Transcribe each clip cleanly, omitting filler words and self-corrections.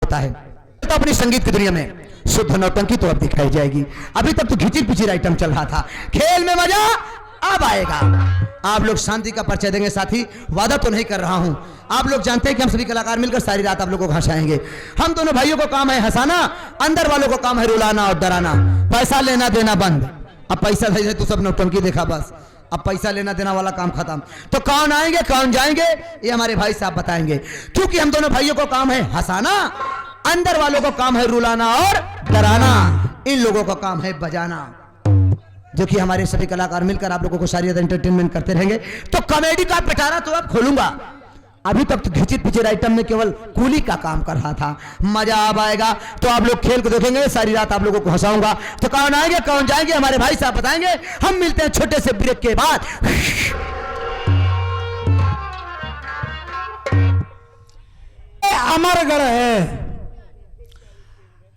होता है। तो अपनी संगीत की दुनिया में शुद्ध नौटंकी तो अब दिखाई जाएगी। अभी तक तो घिचिर पिचिर आइटम चल रहा था, खेल में मजा अब आएगा। आप लोग शांति का परिचय देंगे साथी, वादा तो नहीं कर रहा हूं। आप लोग जानते हैं कि हम सभी कलाकार मिलकर सारी रात आप लोगों को हंसाएंगे। हम दोनों भाइयों को काम है हंसाना, अंदर वालों को काम है रुलाना और डराना। पैसा लेना देना बंद, अब पैसा दे तू सब नौटंकी देखा बस, अब पैसा लेना देना वाला काम खत्म। तो कौन आएंगे कौन जाएंगे ये हमारे भाई साहब बताएंगे, क्योंकि हम दोनों भाइयों को काम है हंसाना, अंदर वालों को काम है रुलाना और डराना, इन लोगों को काम है बजाना। जो कि हमारे सभी कलाकार मिलकर आप लोगों को सारी एंटरटेनमेंट करते रहेंगे। तो कॉमेडी का पिटारा तो अब खोलूंगा। अभी तक तो घिचिर पिचिर आइटम में केवल कूली का काम कर रहा था, मजा अब आएगा। तो आप लोग खेल को देखेंगे, सारी रात आप लोगों को हंसाऊंगा। तो कौन आएंगे कौन जाएंगे हमारे भाई साहब बताएंगे। हम मिलते हैं छोटे से ब्रेक के बाद। अमरगढ़ है,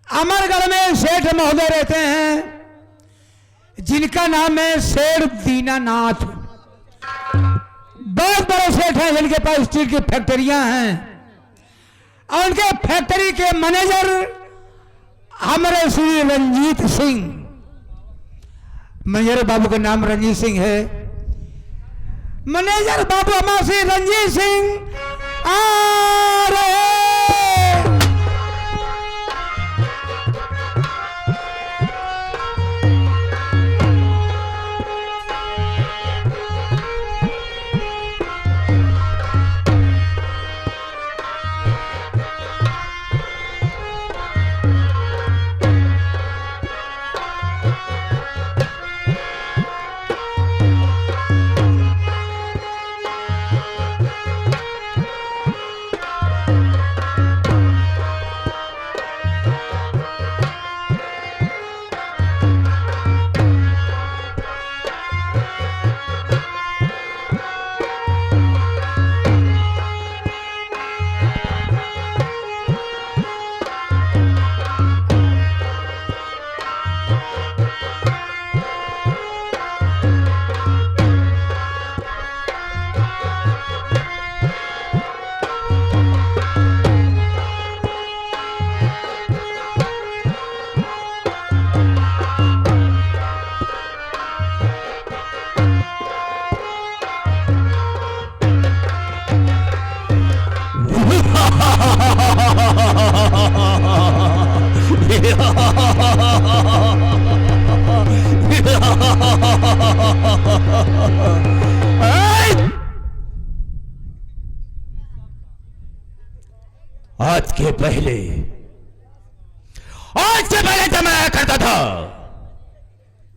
अमरगढ़ में सेठ महोदय रहते हैं जिनका नाम है सेठ दीनानाथ। बहुत बड़े सेठ हैं जिनके पास स्टील की फैक्ट्रियां हैं और उनके फैक्ट्री के मैनेजर हमारे श्री रंजीत सिंह, मैनेजर बाबू का नाम रंजीत सिंह है। मैनेजर बाबू हमारे श्री रंजीत सिंह आ रहे। आज से पहले जब मैं आया करता था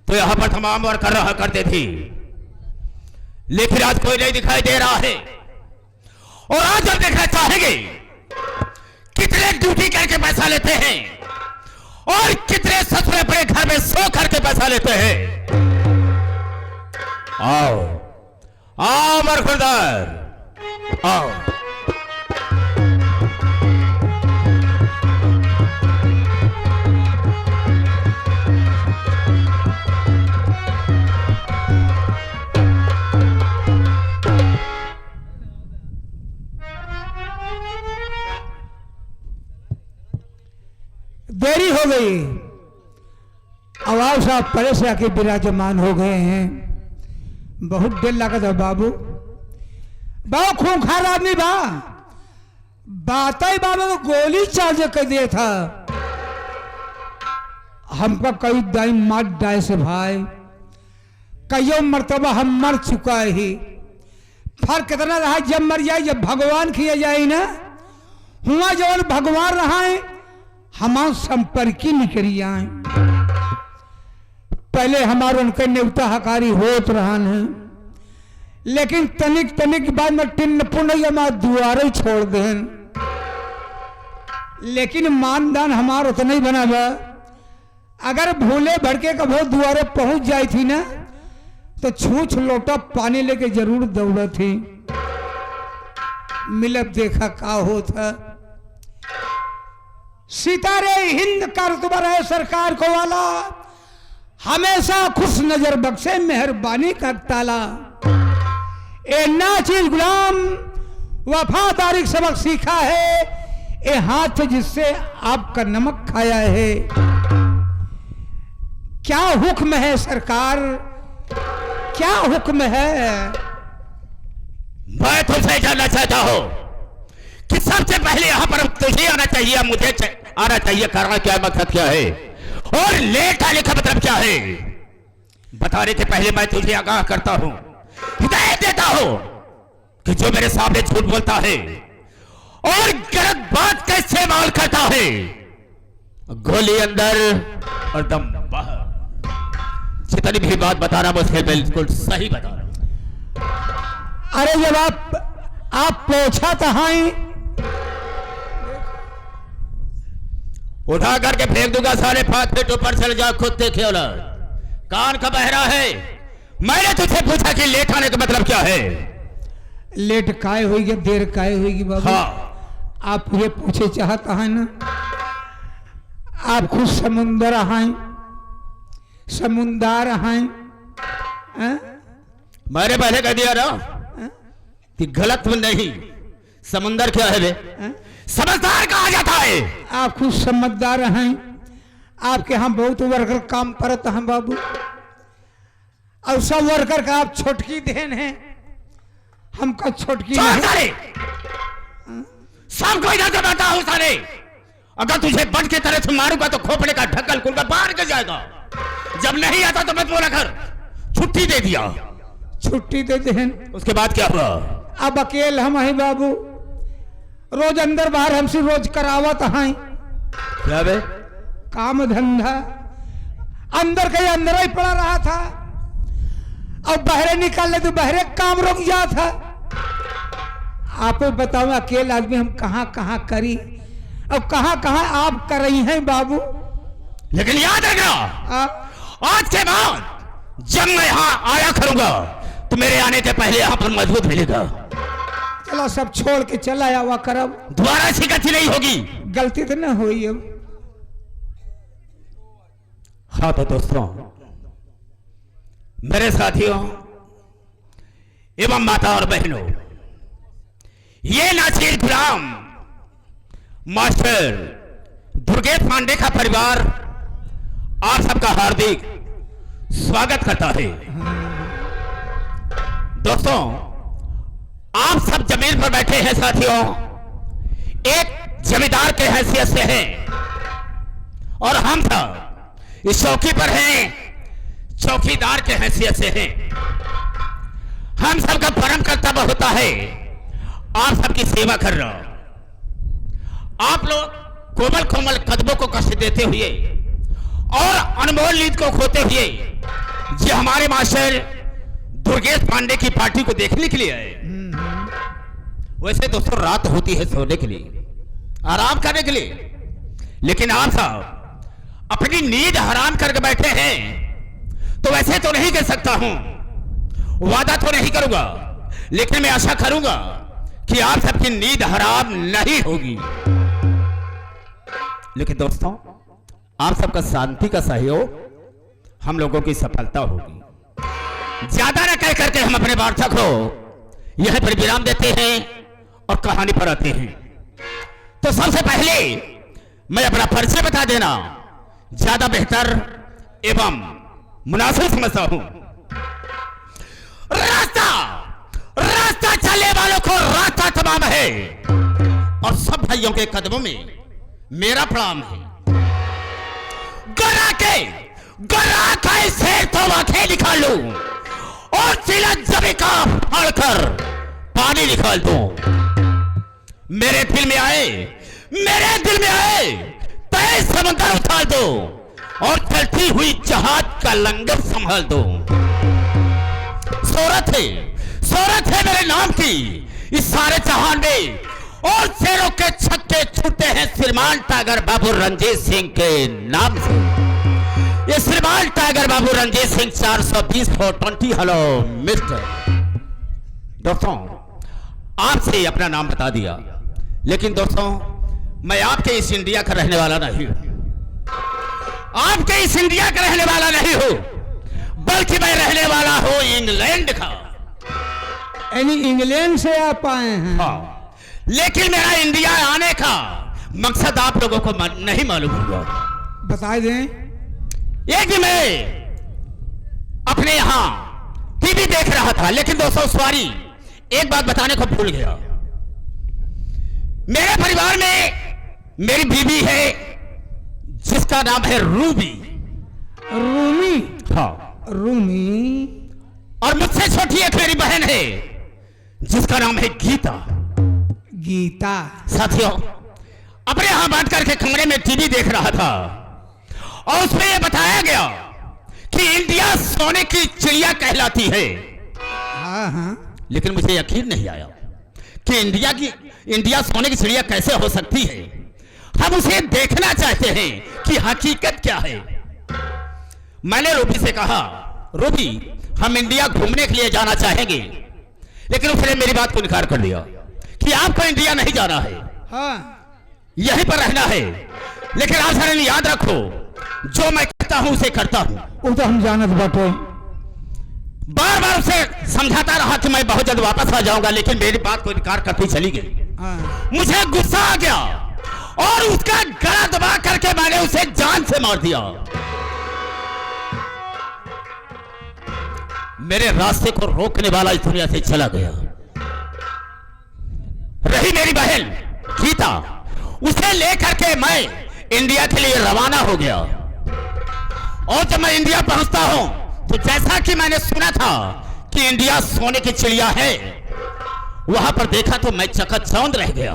तो यहां पर तमाम वर्क कर रहा करते थे, लेकिन आज कोई नहीं दिखाई दे रहा है। और आज हम देखना चाहेंगे कितने ड्यूटी करके पैसा लेते हैं और कितने ससुरे अपने घर में सो करके पैसा लेते हैं। आओ आओ मरखुरदार आओ। देरी हो गई, आवाज साहब पहले से आके विराजमान हो गए हैं। बहुत देर लगा था बाबू, बहुत खूंखार आदमी बा, बात ही बाबू को गोली चार्ज कर दिया था। हमका कई दाई मार डाय से भाई, कईयों मर्तबा हम मर चुका ही। फर्क कितना रहा, जब मर जाए जब भगवान किया जाए ना, हुआ जब भगवान रहा है हमारे संपर्क ही निकली आए। पहले हमारे उनके नेवता हकारी होत रहा है, लेकिन तनिक तनिक बाद में टिन्न पुण्य हमारे दुआरे छोड़ दें। लेकिन मानदान हमारा उतना ही बना बा, अगर भूले भड़के कभो दुआरे पहुंच जाई थी ना तो छूछ लोटा पानी लेके जरूर दौड़ा थी। मिलब देखा का होता। सितारे हिंद का रुतबा है सरकार को वाला, हमेशा खुश नजर बख्शे मेहरबानी का ताला। ए नाचीज गुलाम वफादारी सबक सीखा है, ये हाथ जिससे आपका नमक खाया है, क्या हुक्म है सरकार, क्या हुक्म है? मैं तुमसे जानना चाहता हूं कि सबसे पहले यहां पर तुझे आना चाहिए, मुझे आना चाहिए, करना क्या, मकसद क्या है और लेट आने का मतलब क्या है? बताने के पहले मैं तुझे आगाह करता हूं, हिदायत देता हूं कि जो मेरे सामने झूठ बोलता है और गलत बात का इस्तेमाल करता है, गोली अंदर और दम बाहर। जितनी भी बात बता रहा मुझे बिल्कुल सही बता रहा। अरे जब आप पूछा तो हाई उठा करके फेंक दूंगा, सारे 5 फीट ऊपर चल जा, खुद देखे औलाद। कान का बहरा है। मैंने तुझसे पूछा कि लेट आने का मतलब क्या है? लेट काय होगी, देर काय होगी बाबू? हाँ। आप ये पूछे चाहता है ना, आप खुद समुंदर हैं, समुंदर हैं। मैंने पहले कह दिया ना कि गलत नहीं, समुंदर क्या है बे? समझदार कहा जाता है। आप खुद समझदार हैं, आपके यहाँ बहुत वर्कर काम करते हैं बाबू, और सब वर्कर का आप छोटकी देन है, हमका छोटकी नहीं। सबको इधर से बताता हूं सारे, अगर तुझे बच के तरह से मारूंगा तो खोपड़े का ढक्कन खुलकर बाहर निकल जाएगा। जब नहीं आता तो मैं बोला कर छुट्टी दे दिया। छुट्टी दे देन, उसके बाद क्या हुआ? अब अकेले हम हैं बाबू, रोज अंदर बाहर हमसे रोज करावत हैं। क्या बे? काम धंधा अंदर के अंदर ही पड़ा रहा था, और बहरे निकालने तो बहरे काम रुक जा था। आप बताओ अकेले आदमी हम कहाँ कहाँ करी, और कहाँ कहाँ आप कर रही हैं बाबू। लेकिन याद रखना, आज के बाद जब मैं यहाँ आया करूंगा तो मेरे आने के पहले यहाँ पर मजबूत मिलेगा। चलो सब छोड़ के चला आवा करब, दोबारा ऐसी गलती नहीं होगी। गलती तो ना हुई अब। हाँ तो दोस्तों, मेरे साथियों एवं माता और बहनों, ये नासिर गुलाम मास्टर दुर्गेश पांडे का परिवार आप सबका हार्दिक स्वागत करता है। दोस्तों, आप सब जमीन पर बैठे हैं साथियों, एक जमींदार के हैसियत से हैं, और हम सब इस चौकी पर हैं चौकीदार के हैसियत से हैं। हम सबका परम कर्तव्य होता है आप सबकी सेवा करना। आप लोग कोमल कोमल कदमों को कष्ट देते हुए और अनमोल नींद को खोते हुए जो हमारे मास्टर दुर्गेश पांडे की पार्टी को देखने के लिए आए। वैसे दोस्तों रात होती है सोने के लिए, आराम करने के लिए, लेकिन आप साहब अपनी नींद हराम करके बैठे हैं। तो वैसे तो नहीं कह सकता हूं, वादा तो नहीं करूंगा, लेकिन मैं आशा करूंगा कि आप सबकी नींद हराम नहीं होगी। लेकिन दोस्तों, आप सबका शांति का सहयोग हम लोगों की सफलता होगी। ज्यादा न कह करके हम अपने वार्ता को यहीं पर विराम देते हैं और कहानी पर आते हैं। तो सबसे पहले मैं अपना परिचय बता देना ज्यादा बेहतर एवं मुनासिब समझता हूं। रास्ता रास्ता चलने वालों को रास्ता तमाम है, और सब भाइयों के कदमों में मेरा प्रणाम है। गरा का शेर तो आंखें निकाल लूं और सिला जमी का फाड़कर पानी निकाल दूं। मेरे दिल में आए तय समंदर उतार दो और चलती हुई जहाज का लंगर संभाल दो। शोहरत है मेरे नाम की इस सारे जहान में, और शेरों के छक्के छूटे हैं श्रीमान टाइगर बाबू रंजीत सिंह के नाम से। ये श्रीमान टाइगर बाबू रंजीत सिंह 420/20। Hello mister. दोस्तों, आपसे अपना नाम बता दिया, लेकिन दोस्तों मैं आपके इस इंडिया का रहने वाला नहीं हूं। आपके इस इंडिया का रहने वाला नहीं हूं, बल्कि मैं रहने वाला हूं इंग्लैंड का। यानी इंग्लैंड से आप आए हैं? हाँ, लेकिन मेरा इंडिया आने का मकसद आप लोगों को नहीं मालूम होगा। बता दें। एक दिन मैं अपने यहां टीवी देख रहा था, लेकिन दोस्तों सॉरी, एक बात बताने को भूल गया। मेरे परिवार में मेरी बीवी है जिसका नाम है रूबी। रूमी? हाँ, रूमी। और मुझसे छोटी एक मेरी बहन है जिसका नाम है गीता। गीता। साथियों, अपने यहां बैठ करके कमरे में टीवी देख रहा था और उसमें यह बताया गया कि इंडिया सोने की चिड़िया कहलाती है। हाँ हाँ। लेकिन मुझे यकीन नहीं आया कि इंडिया सोने की चिड़िया कैसे हो सकती है। हम उसे देखना चाहते हैं कि हकीकत क्या है। मैंने रूबी से कहा, रूबी हम इंडिया घूमने के लिए जाना चाहेंगे, लेकिन उसने मेरी बात को इनकार कर दिया कि आपको इंडिया नहीं जाना है, हाँ, यहीं पर रहना है। लेकिन आप सारे याद रखो, जो मैं कहता हूं उसे करता हूं। वो तो हम जानत बाटे। बार बार उसे समझाता रहा कि मैं बहुत जल्द वापस आ जाऊंगा, लेकिन मेरी बात को इनकार करती चली गई। हाँ। मुझे गुस्सा आ गया और उसका गला दबा करके मैंने उसे जान से मार दिया। मेरे रास्ते को रोकने वाला इस दुनिया से चला गया। रही मेरी बहन गीता, उसे लेकर के मैं इंडिया के लिए रवाना हो गया। और जब मैं इंडिया पहुंचता हूं तो जैसा कि मैंने सुना था कि इंडिया सोने की चिड़िया है, वहां पर देखा तो मैं चकचौंध रह गया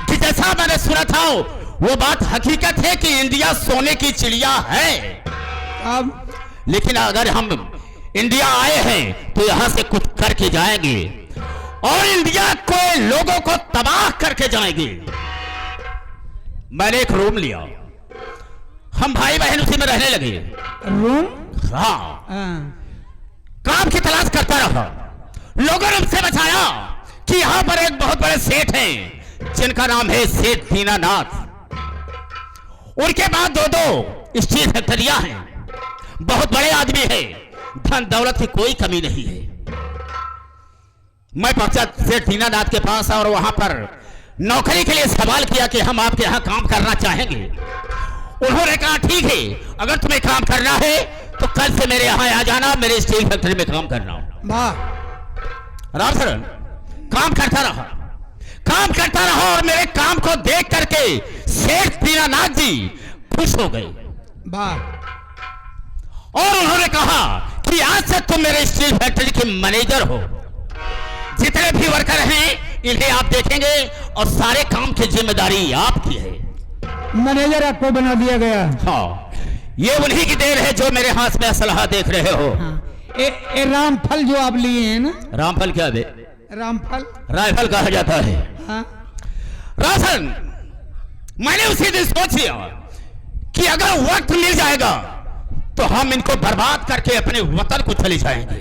कि जैसा मैंने सुना था वो बात हकीकत है कि इंडिया सोने की चिड़िया है। अब लेकिन अगर हम इंडिया आए हैं तो यहां से कुछ करके जाएंगे और इंडिया को लोगों को तबाह करके जाएंगे। मैंने एक रूम लिया, हम भाई बहन उसी में रहने लगे। रूम? हाँ, हाँ। काम की तलाश करता रहा। लोगों ने मुझसे बताया कि यहां पर एक बहुत बड़े सेठ हैं जिनका नाम है सेठ दीनानाथ। उनके बाद दो स्टील फैक्ट्रियां हैं, बहुत बड़े आदमी है, धन दौलत की कोई कमी नहीं है। मैं पहुंचा सेठ दीनानाथ के पास और वहां पर नौकरी के लिए सवाल किया कि हम आपके यहां काम करना चाहेंगे। उन्होंने कहा ठीक है, अगर तुम्हें काम करना है तो कल से मेरे यहां आ जाना, मेरे स्टील फैक्ट्री में काम करना। वाह। रामचरण काम करता रहा और मेरे काम को देख करके सेठ दीनानाथ जी खुश हो गए। वाह। और उन्होंने कहा कि आज से तुम मेरे स्टील फैक्ट्री के मैनेजर हो। जितने भी वर्कर हैं इन्हें आप देखेंगे और सारे काम की जिम्मेदारी आपकी है। मैनेजर आपको बना दिया गया। हाँ, ये उन्हीं की देर है जो मेरे हाथ में असलहा देख रहे हो। हाँ। ए रामफल जो आप लिए हैं ना? रामफल क्या है? रामफल राइफल कहा जाता है। हाँ। राशन, मैंने उसी दिन सोच लिया कि अगर वक्त मिल जाएगा तो हम इनको बर्बाद करके अपने वतन को चले जाएंगे।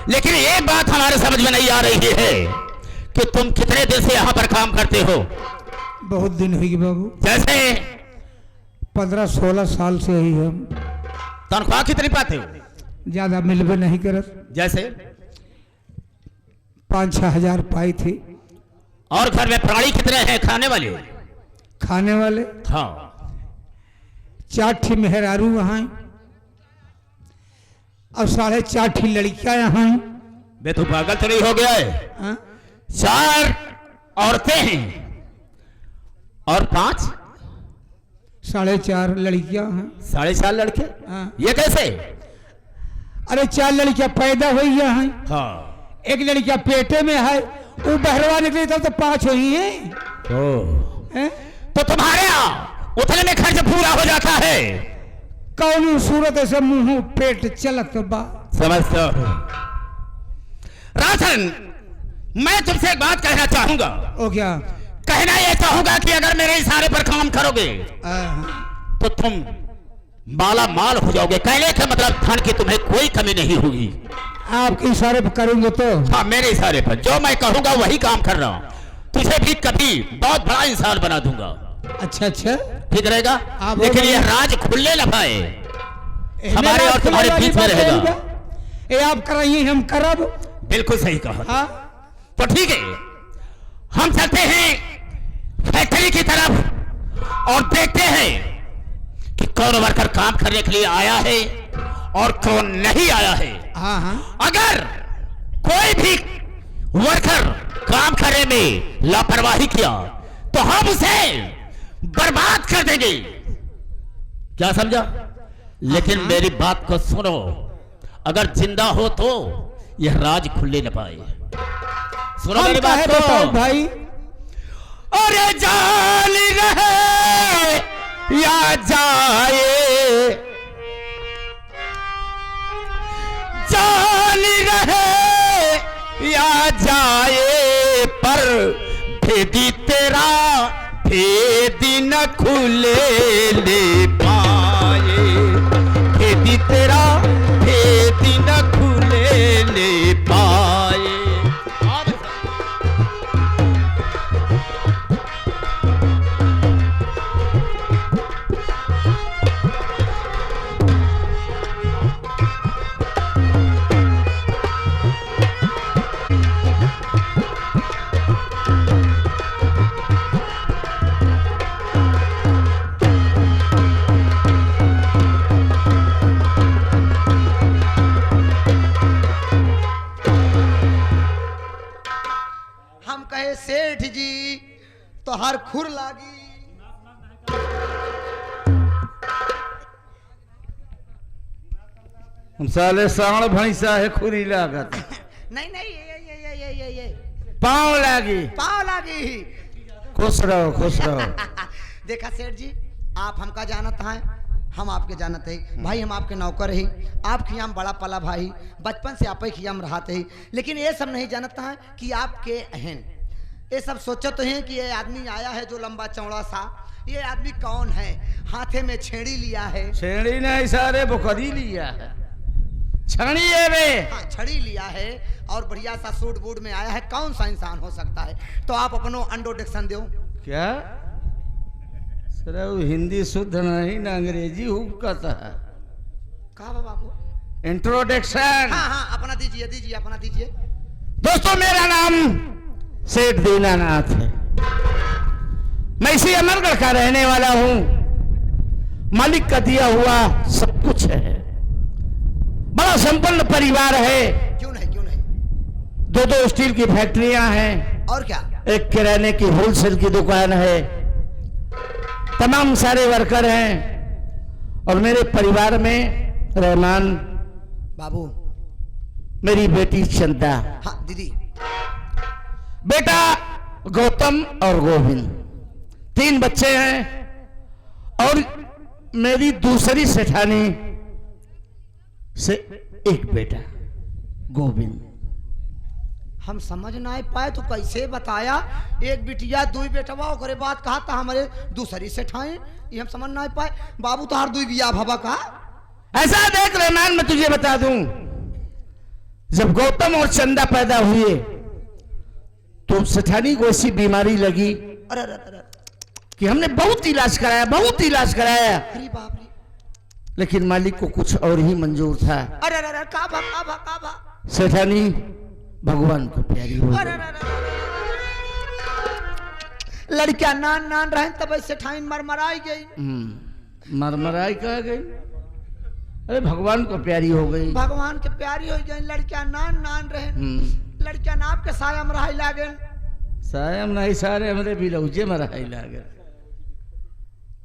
लेकिन एक बात हमारे समझ में नहीं आ रही है कि तुम कितने दिन से यहां पर काम करते हो? बहुत दिन हुई बाबू। जैसे 15-16 साल से ही हम। तनख्वाह कितनी पाते हो? ज्यादा मिलबे नहीं करत। जैसे 5-6 हजार पाई थी। और घर में प्राणी कितने हैं खाने वाले? खाने वाले हाँ, 4 ठी मेहरारू वहां और 4.5 लड़कियां यहाँ। बे तू पागल तो नहीं हो गया है? हाँ? 4 औरतें हैं और 5 4.5 लड़कियां हैं। 4.5 लड़के। हाँ। ये कैसे? अरे 4 लड़कियां पैदा हुई हैं। हाँ। एक लड़कियां पेटे में है, वो बहरवा निकली तब तो 5 हुई हैं। हैं? तो तुम्हारे यहाँ उतने में खर्च पूरा हो जाता है। कौन सूरत से मुंह पेट चलत बा। समझते हो? राशन, मैं तुमसे एक बात कहना चाहूंगा। ओ क्या? कहना यह चाहूंगा कि अगर मेरे इशारे पर काम करोगे तो तुम माला माल हो जाओगे। कहने का मतलब धन की तुम्हें कोई कमी नहीं होगी। आपके इशारे पर करेंगे तो? हाँ, मेरे इशारे पर जो मैं कहूंगा वही काम कर रहा हूं। तुझे भी कभी बहुत बड़ा इंसान बना दूंगा। अच्छा अच्छा, ठीक रहेगा। लेकिन ये राज खुले न पाए, हमारे और तुम्हारे बीच में रहेगा। ये आप कराइए, हम करब। बिल्कुल सही कहा। हाँ? तो ठीक है, हम चलते हैं फैक्ट्री फैक्ट्री की तरफ और देखते हैं कि कौन वर्कर काम करने के लिए आया है और कौन नहीं आया है। हाँ हाँ। अगर कोई भी वर्कर काम करने में लापरवाही किया तो हम उसे बर्बाद कर देंगे। क्या समझा? लेकिन मेरी बात को सुनो, अगर जिंदा हो तो यह राज खुलने न पाए। सुनो मेरी बात को भाई। अरे जाली रहे या जाए, जाली रहे या जाए, पर भेदी तेरा भेदी न खुले ले पाए, भेदी तेरा भेदी न खुले ले पाए। हम कहे सेठ जी तो हर खुर लागी। हम साले सावण भैंसा है खुरी लागत। नहीं नहीं, ये पाँव लागी। पाँव लागी। खुश रहो खुश रहो। देखा सेठ जी, आप हमका जानत हैं, हम आपके जानत है भाई। हम आपके नौकर ही, आप खियाम बड़ा पला भाई, बचपन से आप ही खियाम रहते ही। लेकिन ये सब नहीं जानता है कि आपके अहन ये सब सोचते हैं कि ये आदमी आया है जो लंबा चौड़ा सा, ये आदमी कौन है? हाथे में छेड़ी लिया है। छेड़ी नहीं सारे बुकरी लिया है। छड़ी है बे। हाँ, छड़ी लिया है और बढ़िया सा सूट बूट में आया है। कौन सा इंसान हो सकता है? तो आप अपनो इंट्रोडक्शन दो। क्या सर वो हिंदी शुद्ध नहीं ना अंग्रेजी हुक्कता है। कहा बाबू? इंट्रोडक्शन। हाँ हाँ, अपना दीजिए दीजिए, अपना दीजिए। दोस्तों मेरा नाम सेठ दीनानाथ है। मैं इसी अमरगढ़ का रहने वाला हूं। मालिक का दिया हुआ सब कुछ है। बड़ा संपन्न परिवार है। क्यों नहीं, क्यों नहीं? दो स्टील की फैक्ट्रियां हैं। और क्या? एक किराने की होलसेल की दुकान है। तमाम सारे वर्कर हैं। और मेरे परिवार में रहमान बाबू, मेरी बेटी चंदा, हाँ दीदी, बेटा गौतम और गोविंद, 3 बच्चे हैं। और मेरी दूसरी सेठानी से एक बेटा गोविंद। हम समझ ना पाए तो कैसे बताया? एक बिटिया 2 बेटवा, और बात कहा था हमारे दूसरी से ठाए, ये हम समझ ना पाए। बाबू तो हर 2 बिया भवा कहा। ऐसा देख रहमान, मैं तुझे बता दूं, जब गौतम और चंदा पैदा हुए तो सेठानी को ऐसी बीमारी लगी अरे अरे अरे, कि हमने बहुत इलाज कराया, बहुत इलाज कराया, अरे बाप रे। लेकिन मालिक को कुछ और ही मंजूर था। अरे अरे अरे, का भा का भा का भा। सेठानी भगवान को प्यारी हो अरे गई। अरे अरे, लड़कियां नान नान रहे तब ऐसे ठाइन मरमराई गई। मरमराई कहा गई? अरे भगवान को प्यारी हो गई। भगवान के प्यारी हो गई। लड़कियां नान नान रहे, लड़कियां नाप के साया में रहाई लागन। सायम नहीं सारे हमरे बिलौजे में रहाई लागे।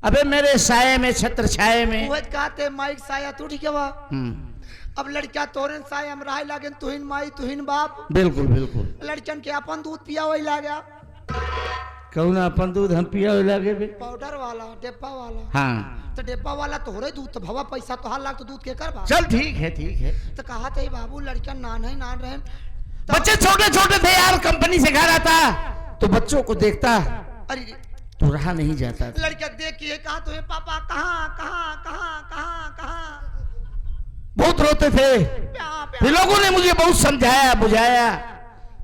अबे मेरे साये में, छत्र छाये में। वह कहते माइक साया तू ठीक है वा। अब लड़कियां तोरे साया में रहाई लागन, तुहिन माई तुहिन बाप। बिल्कुल बिल्कुल। लड़कियन के अपन दूध पिया वही लागा। कौन अपन दूध हम पिया हुए लागे बे? पाउडर वाला, डिब्बा वाला। हाँ तो डिब्बा वाला तोहरे दूध तो भवा पैसा तो 1 लाख तो दूध के कर बा। चल ठीक है ठीक है। तो कहा थे बाबू लड़कियां नान है नान रहे। बच्चे छोटे छोटे थे यार, कंपनी से घर आता तो बच्चों को देखता अरे तो रहा नहीं जाता था। लड़कियां देख के कहा तो पापा कहाँ कहाँ कहाँ कहाँ कहाँ। बहुत रोते थे। फिर लोगों ने मुझे बहुत समझाया बुझाया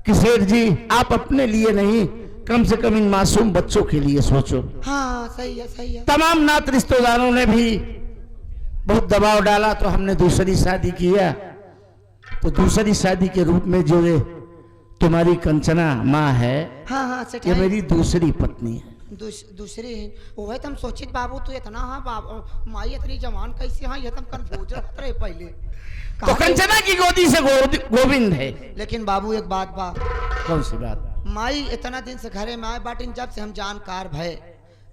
कि सेठ जी आप अपने लिए नहीं, कम से कम इन मासूम बच्चों के लिए सोचो। हाँ सही है सही है। तमाम नात रिश्तेदारों ने भी बहुत दबाव डाला तो हमने दूसरी शादी किया। तो दूसरी शादी के रूप में जो ये तुम्हारी कंचना माँ है, हाँ हाँ सेठ ये मेरी दूसरी पत्नी है। दूसरी वह तुम सोचित बाबू तू इतना हाँ बाबू माई इतनी जवान कैसे हाँ ये तुम कंफ्यूज रहे पहले तो कंचना की गोदी से गोविंद है। लेकिन बाबू एक बात बा। कौन सी बात? माई इतना दिन से घरे में आए बाटिन जब से हम जानकार भय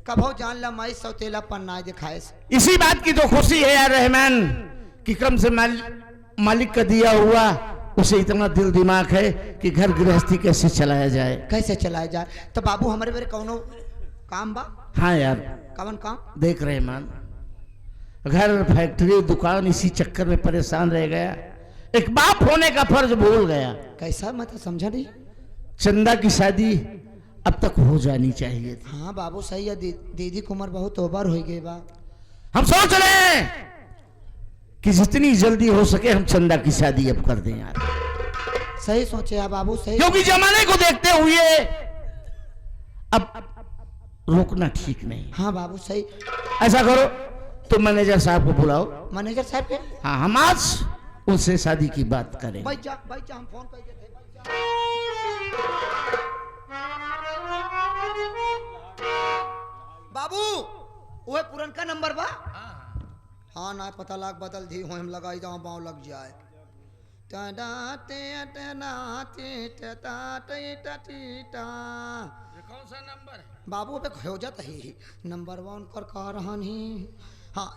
कभो जान ला माई सौतेला पन्ना दिखाए से। इसी बात की तो खुशी है यार रहमान कि कम से मालिक का दिया हुआ उसे इतना दिल दिमाग है कि घर गृहस्थी कैसे चलाया जाए, कैसे चलाया जाए। तो बाबू हमारे मेरे कौनो काम बा? हाँ यार। कौन काम? देख रहे मान घर फैक्ट्री दुकान इसी चक्कर में परेशान रह गया। एक बाप होने का फर्ज भूल गया। कैसा मैं तो समझा नहीं। चंदा की शादी अब तक हो जानी चाहिए थी। हाँ बाबू सही है। दीदी की उम्र बहुत ओवर हो गई बा। हम सोच रहे हैं कि जितनी जल्दी हो सके हम चंदा की शादी अब कर दें यार। सही सोचे आप बाबू सही। क्योंकि जमाने को देखते हुए अब रोकना ठीक नहीं। हाँ बाबू सही। ऐसा करो तुम मैनेजर साहब को बुलाओ। मैनेजर साहब के? हाँ हम आज उनसे शादी की बात करें। भाई जा हम फोन कर देते। बाबू वो पुरनका नंबर बा? हाँ ना पता लाग बदल दी हो हम लगाई जाओ पाँव लग जाए। कौन सा नंबर है बाबू पे हो जाता ही नंबर 1 कर कह रहा नहीं। हाँ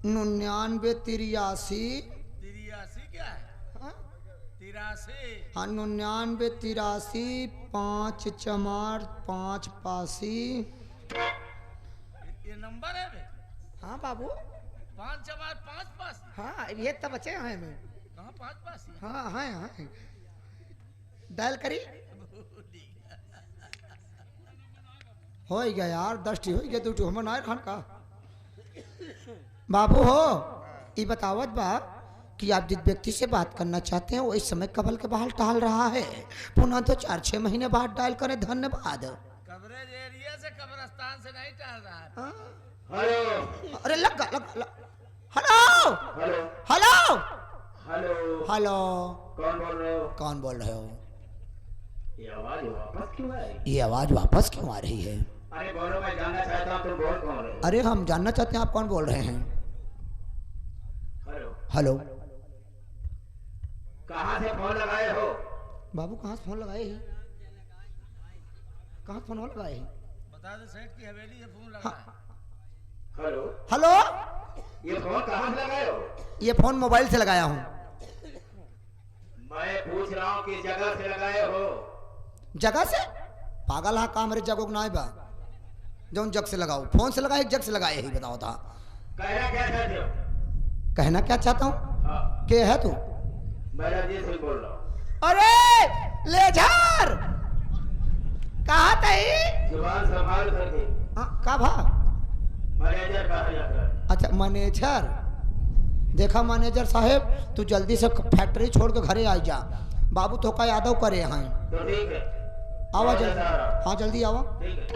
99 83 क्या है? 83। हाँ 99 83 5 4 5 पासी। ये नंबर है बे? हाँ बाबू 5 4 5 पासी। हाँ ये तब बचे हैं मैं। कहाँ 5 पासी? हाँ हाँ डायल करी हो गया यार 10 हो गया 2 हम ना खान का। बाबू हो ये बतावत बा कि आप जिस व्यक्ति से बात करना चाहते हैं वो इस समय कबल के बाहर टहल रहा है। पुनः तो 4-6 महीने बाद डायल करें। धन्यवाद। कवरेज एरिया से कब्रिस्तान से नहीं टहल रहा है। हेलो अरे लग हेलो हेलो हेलो हेलो कौन बोल रहे हो? कौन बोल रहे हो? ये आवाज वापस क्यों आई? ये आवाज वापस क्यों आ रही है? अरे बोलो मैं जानना चाहता हूँ तुम बोल कौन रहे हो? अरे हम जानना चाहते हैं आप कौन बोल रहे हैं। हेलो हेलो कहाँ से फोन लगाए हो? बाबू कहाँ से फोन लगाए ही? कहाँ से फोन लगाए ही? बता दो सेठ की हवेली से फोन लगा है। हेलो हेलो ये फोन कहाँ से लगाए हो? ये फोन मोबाइल से लगाया हूँ। मैं पूछ रहा हूँ किस जगह से लगाए हो? जगह से? पागल है का? मेरे जगह ना बा जो जग से लगाओ। फोन से लगाए जग से लगाए ही बताओ था। कहना क्या चाहते हो? कहना क्या चाहता हूँ? हाँ के है तू? मैं रंजीत सिंह बोल रहा हूँ। अरे लेझर कहा तही? जुबान संभाल करके। का भा? मैनेजर कहा जाता है। अच्छा मैनेजर। देखा मैनेजर साहेब तू जल्दी से फैक्ट्री छोड़ के घरे आ जा। बाबू तो का यादव करे यहाँ। तो ठीक है आवा जल्दी। आ रहा हूँ। हाँ जल्दी आवा। ठीक है।